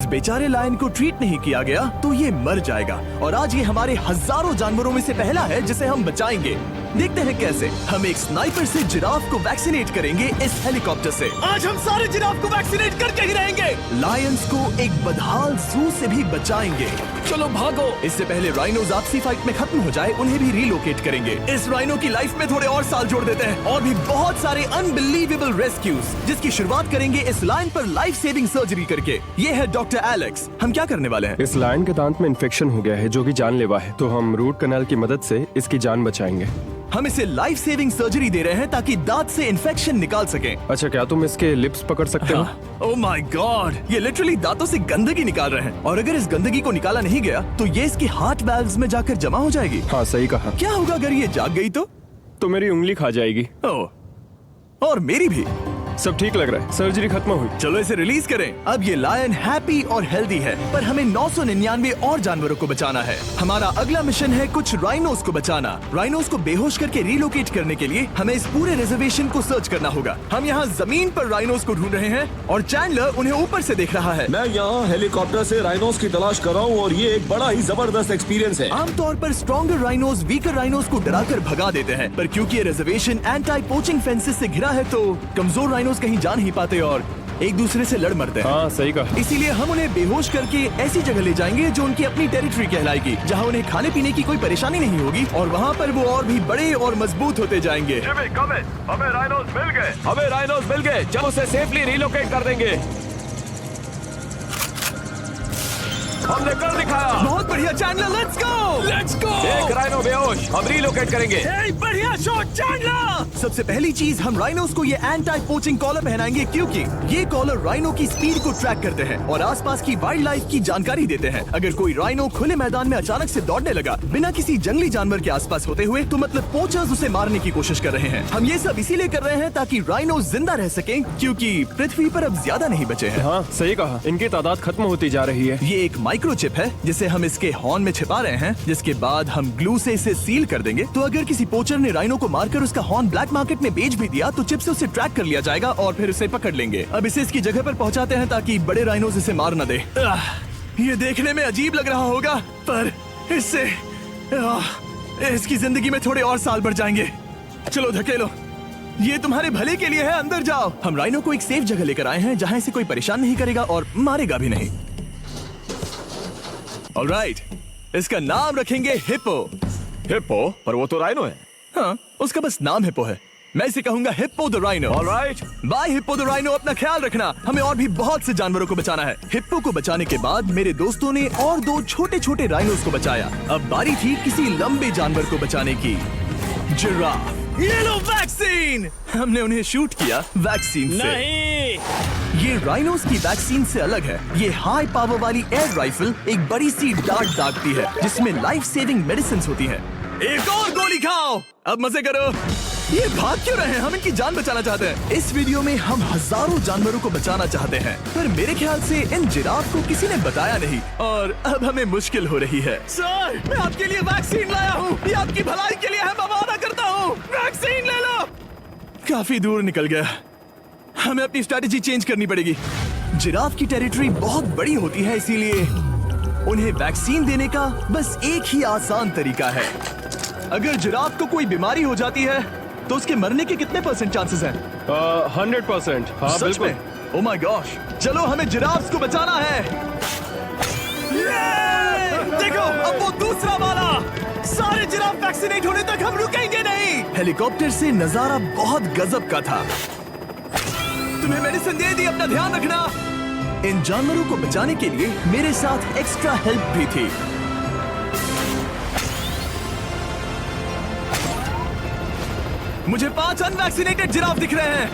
बेचारे लायन को ट्रीट नहीं किया गया तो ये मर जाएगा, और आज ये हमारे हजारों जानवरों में से पहला है जिसे हम बचाएंगे। देखते हैं कैसे। हम एक स्नाइपर से जिराफ को वैक्सीनेट करेंगे इस हेलीकॉप्टर से। आज हम सारे जिराफ को वैक्सीनेट करके ही रहेंगे। लायंस को एक बदहाल जू से भी बचाएंगे। चलो भागो। इससे पहले राइनोज आपसी फाइट में खत्म हो जाए, उन्हें भी रिलोकेट करेंगे। इस राइनो की लाइफ में थोड़े और साल जोड़ देते हैं, और भी बहुत सारे अनबिलीवेबल रेस्क्यूज, जिसकी शुरुआत करेंगे इस लायन पर लाइफ सेविंग सर्जरी करके। ये है डॉक्टर एलेक्स। हम क्या करने वाले हैं? इस लायन के दांत में इन्फेक्शन हो गया है जो कि जानलेवा है, तो हम रूट कैनाल की मदद से इसकी जान बचाएंगे। हम इसे लाइफ सेविंग सर्जरी दे रहे हैं ताकि दांत से इन्फेक्शन निकाल सकें। अच्छा, क्या तुम इसके लिप्स पकड़ सकते हो? ओह माय गॉड, ये लिटरली दांतों से गंदगी निकाल रहे हैं, और अगर इस गंदगी को निकाला नहीं गया तो ये इसके हार्ट वाल्व्स में जाकर जमा हो जाएगी। हाँ, सही कहा। क्या होगा अगर ये जाग गई तो मेरी उंगली खा जाएगी। ओह, और मेरी भी। सब ठीक लग रहा है, सर्जरी खत्म हुई। चलो इसे रिलीज करें। अब ये लायन हैप्पी और हेल्दी है, पर हमें 999 और जानवरों को बचाना है। हमारा अगला मिशन है कुछ राइनोस को बचाना। राइनोस को बेहोश करके रिलोकेट करने के लिए हमें इस पूरे रिजर्वेशन को सर्च करना होगा। हम यहाँ जमीन पर राइनोस को ढूंढ रहे हैं और चैंडलर उन्हें ऊपर से देख रहा है। मैं यहाँ हेलीकॉप्टर से राइनोस की तलाश कर रहा हूँ, और ये एक बड़ा ही जबरदस्त एक्सपीरियंस है। आमतौर पर स्ट्रॉन्गर राइनोस वीकर राइनोस को डराकर भगा देते हैं, पर क्योंकि ये रिजर्वेशन एंटी पोचिंग फेंसेस से घिरा है तो कमजोर राइनोस कहीं जा नहीं पाते और एक दूसरे से लड़ मरते हैं। हाँ, सही कहा। इसीलिए हम उन्हें बेहोश करके ऐसी जगह ले जाएंगे जो उनकी अपनी टेरिटरी कहलाएगी, जहाँ उन्हें खाने पीने की कोई परेशानी नहीं होगी, और वहाँ पर वो और भी बड़े और मजबूत होते जाएंगे। हमें राइनोस मिल गए। चलो उसे सेफली रिलोकेट कर देंगे। हमने कर दिखाया। बहुत बढ़िया चैंडलर, लेट्स गो। एक राइनो बेहोश, हम रिलोकेट करेंगे। बढ़िया शॉट चैंडलर। सबसे पहली चीज, हम राइनोस को ये एंटी पोचिंग कॉलर पहनाएंगे, क्योंकि ये कॉलर राइनो की स्पीड को ट्रैक करते हैं और आसपास की वाइल्ड लाइफ की जानकारी देते हैं। अगर कोई राइनो खुले मैदान में अचानक से दौड़ने लगा बिना किसी जंगली जानवर के आसपास होते हुए, तो मतलब पोचर्स उसे मारने की कोशिश कर रहे हैं। हम ये सब इसीलिए कर रहे हैं ताकि राइनो जिंदा रह सकें, क्योंकि पृथ्वी पर अब ज्यादा नहीं बचे हैं। हाँ, सही कहा। इनकी तादाद खत्म होती जा रही है। ये एक माइक्रोचिप है जिसे हम इसके हॉर्न में छिपा रहे हैं, जिसके बाद हम ग्लू से इसे सील कर देंगे। तो अगर किसी पोचर ने राइनो को मारकर उसका हॉर्न ब्लैक मार्केट में बेच भी दिया तो चिप से उसे ट्रैक कर लिया जाएगा और फिर उसे पकड़ लेंगे। अब इसे इसकी जगह पर पहुंचाते हैं ताकि बड़े राइनोस इसे मार न दे। ये देखने में अजीब लग रहा होगा, पर इससे इसकी जिंदगी में थोड़े और साल बढ़ जाएंगे। चलो धकेलो, ये तुम्हारे भले के लिए है, अंदर जाओ। हम राइनो को एक सेफ जगह लेकर आए हैं जहाँ इसे कोई परेशान नहीं करेगा और मारेगा भी नहीं। ऑलराइट, इसका नाम रखेंगे हिप्पो। हिप्पो? पर वो तो राइनो है। हाँ, उसका बस नाम हिप्पो है। मैं इसे कहूंगा hippo the rhino. Alright, bye hippo the rhino. अपना ख्याल रखना, हमें और भी बहुत से जानवरों को बचाना है। हिप्पो को बचाने के बाद मेरे दोस्तों ने और 2 छोटे छोटे राइनोस को बचाया। अब बारी थी किसी लंबे जानवर को बचाने की। जिराफ। ये लो वैक्सीन। हमने उन्हें शूट किया वैक्सीन से। नहीं। ये राइनोस की वैक्सीन से अलग है। ये हाई पावर वाली एयर राइफल एक बड़ी सी डार्ट दागती है, जिसमें लाइफ सेविंग मेडिसिन होती है। एक और गोली खाओ, अब मजे करो। ये भाग क्यों रहे हैं? हम इनकी जान बचाना चाहते हैं। इस वीडियो में हम हजारों जानवरों को बचाना चाहते हैं, पर मेरे ख्याल से इन जिराफ को किसी ने बताया नहीं, और अब हमें मुश्किल हो रही है। सर, मैं आपके लिए वैक्सीन लाया हूँ। ये आपकी भलाई के लिए है, मैं वादा करता हूँ। वैक्सीन ले लो। काफी दूर निकल गया, हमें अपनी स्ट्रैटेजी चेंज करनी पड़ेगी। जिराफ की टेरिटरी बहुत बड़ी होती है, इसीलिए उन्हें वैक्सीन देने का बस एक ही आसान तरीका है। अगर जिराफ को कोई बीमारी हो जाती है तो उसके मरने के कितने % चांसेस हैं? 100%। हाँ, सच बिल्कुल। में? ओह माय गॉश, चलो हमें जिराफ्स को बचाना है। देखो, अब वो दूसरा वाला। सारे जिराफ वैक्सीनेट होने तक हम रुकेंगे नहीं। हेलीकॉप्टर से नजारा बहुत गजब का था। तुम्हें मेडिसिन दे दी, अपना ध्यान रखना। इन जानवरों को बचाने के लिए मेरे साथ एक्स्ट्रा हेल्प भी थी। मुझे 5 अनवैक्सीनेटेड जिराफ दिख रहे हैं।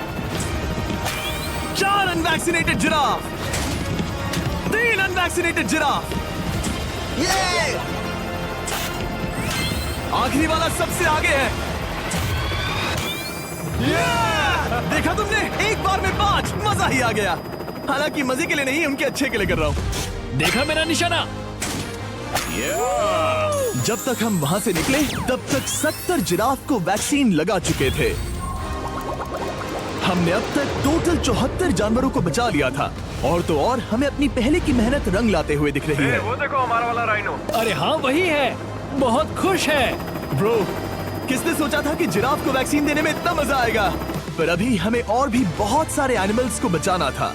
4 अनवैक्सीनेटेड जिराफ, 3 अनवैक्सीनेटेड जिराफ। ये आखिरी वाला सबसे आगे है। देखा तुमने, एक बार में 5। मजा ही आ गया। हालांकि मजे के लिए नहीं, उनके अच्छे के लिए कर रहा हूँ। देखा मेरा निशाना? जब तक हम वहां से निकले तब तक 70 जिराफ को वैक्सीन लगा चुके थे। हमने अब तक टोटल 74 जानवरों को बचा लिया था। और तो और हमें अपनी पहले की मेहनत रंग लाते हुए दिख रही है। वो देखो हमारा वाला राइनो। अरे हाँ वही है, बहुत खुश है। ब्रो, किसने सोचा था कि जिराफ को वैक्सीन देने में इतना मजा आएगा? पर अभी हमें और भी बहुत सारे एनिमल्स को बचाना था,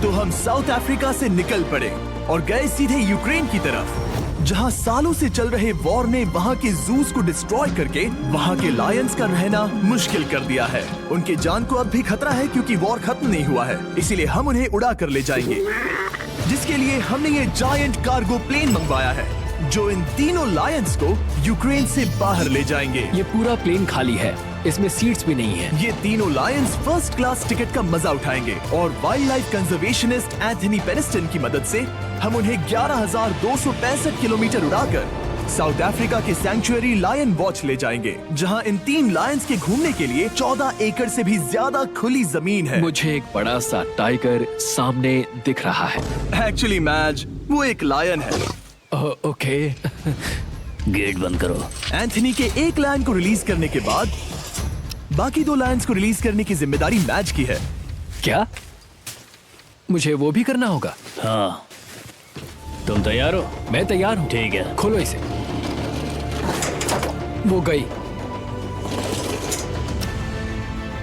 तो हम साउथ अफ्रीका से निकल पड़े और गए सीधे यूक्रेन की तरफ, जहां सालों से चल रहे वॉर ने वहां के जूस को डिस्ट्रॉय करके वहां के लायंस का रहना मुश्किल कर दिया है। उनके जान को अब भी खतरा है क्योंकि वॉर खत्म नहीं हुआ है, इसीलिए हम उन्हें उड़ा कर ले जाएंगे, जिसके लिए हमने ये जायंट कार्गो प्लेन मंगवाया है जो इन तीनों लायंस को यूक्रेन से बाहर ले जाएंगे। ये पूरा प्लेन खाली है, इसमेमें सीट्स भी नहीं है। ये तीनों लायंस फर्स्ट क्लास टिकट का मजा उठाएंगे और वाइल्ड लाइफ कंजर्वेशनिस्ट एंथनी पेनिस्टन की मदद से हम उन्हें 11,265 किलोमीटर उड़ाकर साउथ अफ्रीका के सैंक्चुअरी लायन वॉच ले जाएंगे, जहां इन 3 लायंस के घूमने के लिए 14 एकड़ से भी ज्यादा खुली जमीन है। मुझे एक बड़ा सा टाइगर सामने दिख रहा है। एक्चुअली मैच, वो एक लायन है। ओके। गेट बंद करो। एंथनी के एक लायन को रिलीज करने के बाद बाकी 2 लायंस को रिलीज करने की जिम्मेदारी मैच की है। क्या मुझे वो भी करना होगा? हाँ, तुम तैयार हो? मैं तैयार हूँ। ठीक है। खोलो इसे। वो गई।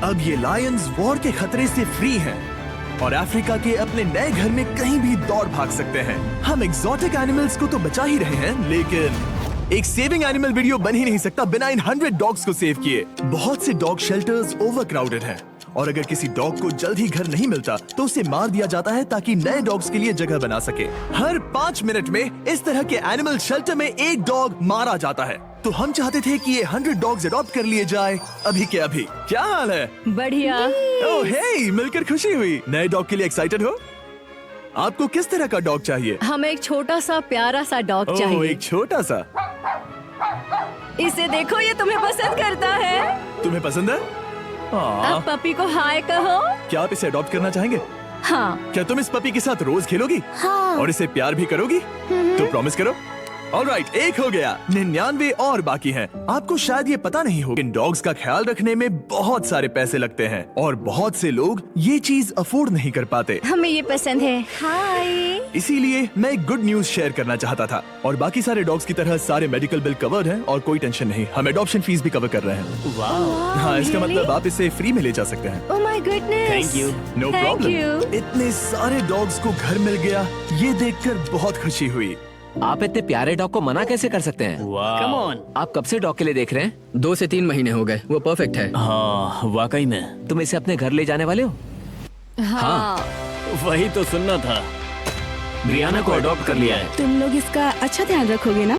अब ये लायंस वॉर के खतरे से फ्री हैं और अफ्रीका के अपने नए घर में कहीं भी दौड़ भाग सकते हैं। हम एग्जॉटिक एनिमल्स को तो बचा ही रहे हैं, लेकिन एक सेविंग एनिमल वीडियो बन ही नहीं सकता बिना इन 100 डॉग्स को सेव किए। बहुत से डॉग शेल्टर्स ओवरक्राउडेड हैं और अगर किसी डॉग को जल्द ही घर नहीं मिलता तो उसे मार दिया जाता है ताकि नए डॉग्स के लिए जगह बना सके। हर 5 मिनट में इस तरह के एनिमल शेल्टर में एक डॉग मारा जाता है। तो हम चाहते थे कि ये 100 डॉग्स अडॉप्ट कर लिए जाए अभी के अभी। क्या हाल है? बढ़िया। ओह हे, मिलकर खुशी हुई। नए डॉग के लिए एक्साइटेड हो? आपको किस तरह का डॉग चाहिए? हमें एक छोटा सा प्यारा सा डॉग ओह, चाहिए। एक छोटा सा। इसे देखो, ये तुम्हें पसंद करता है। तुम्हें पसंद है? अब पपी को हाय कहो। क्या आप इसे अडॉप्ट करना चाहेंगे? हाँ। क्या तुम इस पपी के साथ रोज खेलोगी? हाँ। और इसे प्यार भी करोगी? तो प्रॉमिस करो। ऑलराइट, एक हो गया, 99 और बाकी हैं। आपको शायद ये पता नहीं हो, इन डॉग्स का ख्याल रखने में बहुत सारे पैसे लगते हैं और बहुत से लोग ये चीज अफोर्ड नहीं कर पाते। हमें ये पसंद है। हाय। इसीलिए मैं एक गुड न्यूज शेयर करना चाहता था। और बाकी सारे डॉग्स की तरह सारे मेडिकल बिल कवर्ड हैं और कोई टेंशन नहीं। हम एडॉप्शन फीस भी कवर कर रहे हैं। हाँ, इसका मतलब आप इसे फ्री में ले जा सकते हैं। Oh my goodness. Thank you. No Thank problem. you. इतने सारे डॉग्स को घर मिल गया, ये देखकर बहुत खुशी हुई। आप इतने प्यारे डॉग को मना कैसे कर सकते हैं? Come on. आप कब से डॉग के लिए देख रहे हैं? 2 से 3 महीने हो गए, वो परफेक्ट है। हाँ, वाकई में। तुम इसे अपने घर ले जाने वाले हो? हाँ। वही तो सुनना था। ब्रियाना को अडॉप्ट कर लिया है। तुम लोग इसका अच्छा ध्यान रखोगे ना?